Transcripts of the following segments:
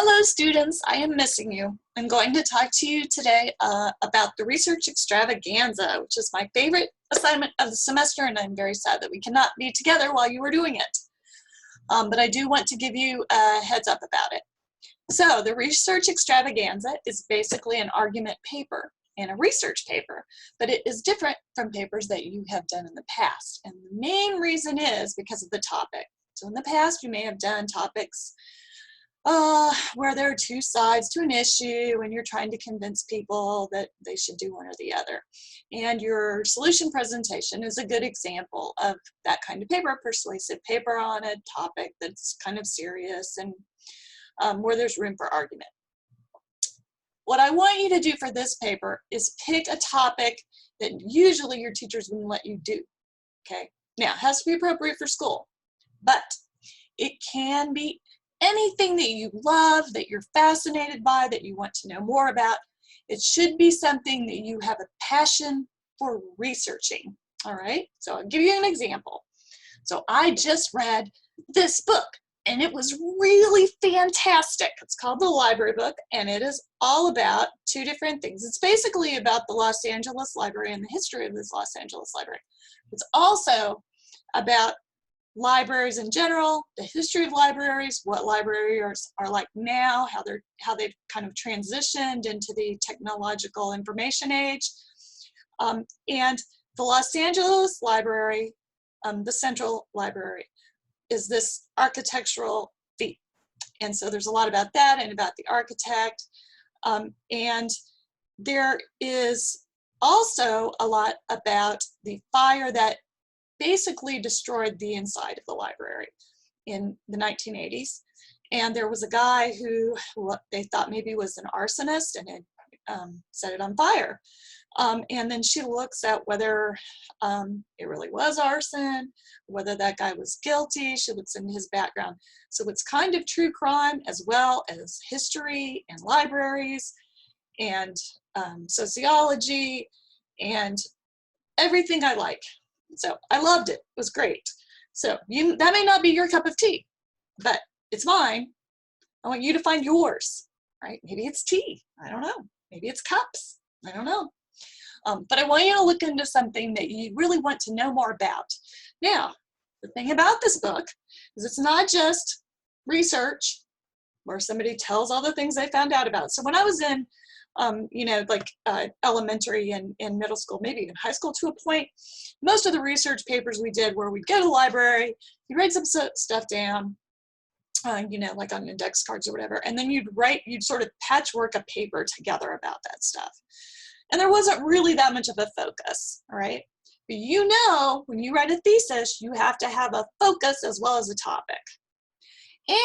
Hello students, I am missing you. I'm going to talk to you today about the Research Extravaganza, which is my favorite assignment of the semester, and I'm very sad that we cannot be together while you were doing it. But I do want to give you a heads up about it. So the Research Extravaganza is basically an argument paper and a research paper, but it is different from papers that you have done in the past. And the main reason is because of the topic. So in the past, you may have done topics where there are two sides to an issue and you're trying to convince people that they should do one or the other. And your solution presentation is a good example of that kind of paper, persuasive paper on a topic that's kind of serious and where there's room for argument. What I want you to do for this paper is pick a topic that usually your teachers wouldn't let you do, okay? Now, it has to be appropriate for school, but it can be anything that you love, that you're fascinated by, that you want to know more about. It should be something that you have a passion for researching, all right? So I'll give you an example. So I just read this book, and it was really fantastic. It's called The Library Book, and it is all about two different things. It's basically about the Los Angeles Library and the history of this Los Angeles Library. It's also about libraries in general, the history of libraries, what libraries are like now, how they've kind of transitioned into the technological information age. And the Los Angeles Library, the Central Library, is this architectural feat. And so there's a lot about that and about the architect. And there is also a lot about the fire that basically destroyed the inside of the library in the 1980s. And there was a guy who they thought maybe was an arsonist and had set it on fire. And then she looks at whether it really was arson, whether that guy was guilty. She looks into his background. So it's kind of true crime as well as history and libraries and sociology and everything I like. So I loved it. It was great. So that may not be your cup of tea, but it's mine. I want you to find yours, right? Maybe it's tea. I don't know. Maybe it's cups. I don't know. But I want you to look into something that you really want to know more about. Now, the thing about this book is it's not just research where somebody tells all the things they found out about. So when I was in elementary and middle school, maybe even high school to a point, most of the research papers we did where we'd go to the library, you'd write some stuff down, like on index cards or whatever, and then you'd sort of patchwork a paper together about that stuff. And there wasn't really that much of a focus, all right? But when you write a thesis, you have to have a focus as well as a topic.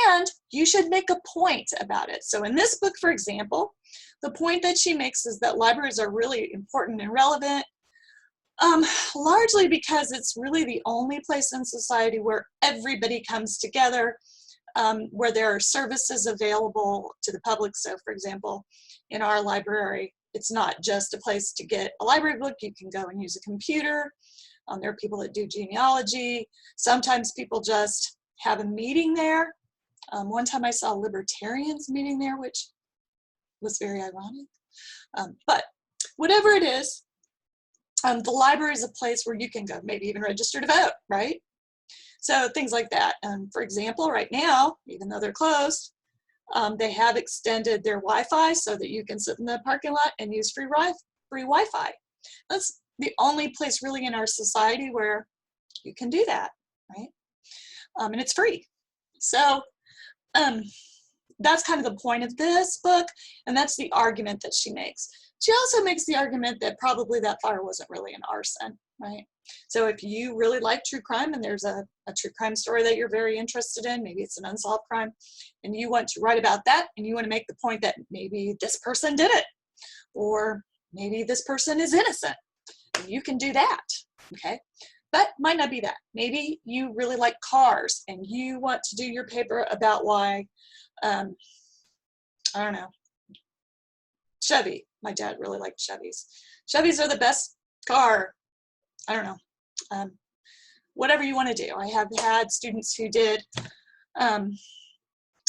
And you should make a point about it. So in this book, for example, the point that she makes is that libraries are really important and relevant, largely because it's really the only place in society where everybody comes together, where there are services available to the public. So for example, in our library, it's not just a place to get a library book. You can go and use a computer. There are people that do genealogy. Sometimes people just have a meeting there. One time I saw libertarians meeting there, which was very ironic. But whatever it is, the library is a place where you can go, maybe even register to vote, right? So things like that. For example, right now, even though they're closed, they have extended their Wi-Fi so that you can sit in the parking lot and use free Wi-Fi. That's the only place really in our society where you can do that, right? And it's free. So that's kind of the point of this book, and that's the argument that she makes. She also makes the argument that probably that fire wasn't really an arson, right? So if you really like true crime and there's a true crime story that you're very interested in, maybe it's an unsolved crime, and you want to write about that, and you want to make the point that maybe this person did it, or maybe this person is innocent, you can do that, okay? But might not be that. Maybe you really like cars and you want to do your paper about why, I don't know, Chevy. My dad really liked Chevys. Chevys are the best car. I don't know. Whatever you want to do. I have had students who did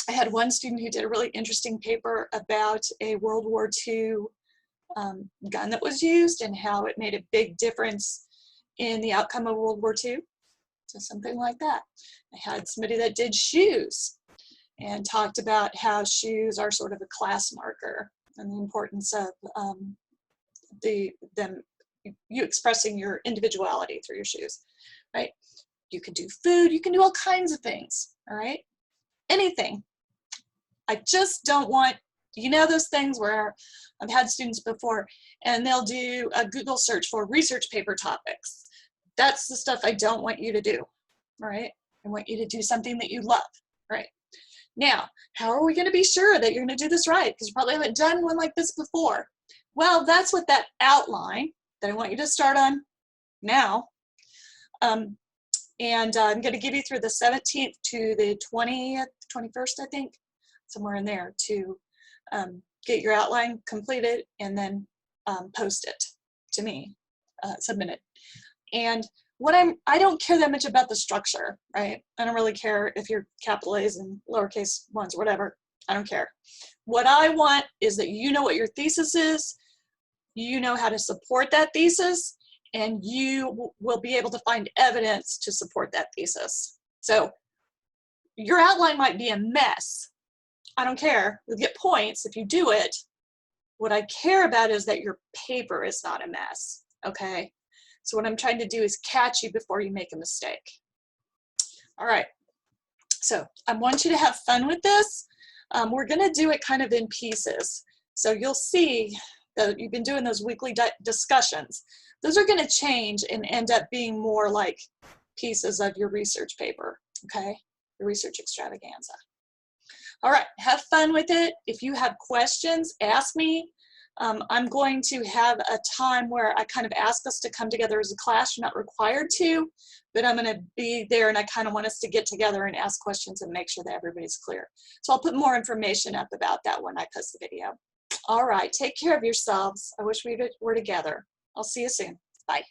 I had one student who did a really interesting paper about a World War II gun that was used and how it made a big difference in the outcome of World War II. So something like that. I had somebody that did shoes and talked about how shoes are sort of a class marker and the importance of you expressing your individuality through your shoes, right? You can do food, you can do all kinds of things, all right? Anything. I just don't want, you know, those things where I've had students before and they'll do a Google search for research paper topics. That's the stuff I don't want you to do, all right? I want you to do something that you love, right? Now, how are we going to be sure that you're going to do this right? Because you probably haven't done one like this before. Well, that's what that outline that I want you to start on now. And I'm going to give you through the 17th to the 20th, 21st, I think, somewhere in there to get your outline completed and then post it to me, submit it. And I don't care that much about the structure, right? I don't really care if you're capital A's and lowercase ones or whatever. I don't care. What I want is that you know what your thesis is, you know how to support that thesis, and you will be able to find evidence to support that thesis. So your outline might be a mess. I don't care. You'll get points if you do it. What I care about is that your paper is not a mess, okay? So what I'm trying to do is catch you before you make a mistake. All right, so I want you to have fun with this. We're gonna do it kind of in pieces. So you'll see that you've been doing those weekly discussions. Those are gonna change and end up being more like pieces of your research paper, okay? The Research Extravaganza. All right, have fun with it. If you have questions, ask me. I'm going to have a time where I kind of ask us to come together as a class. You're not required to, but I'm going to be there and I kind of want us to get together and ask questions and make sure that everybody's clear. So I'll put more information up about that when I post the video. All right, take care of yourselves. I wish we were together. I'll see you soon. Bye.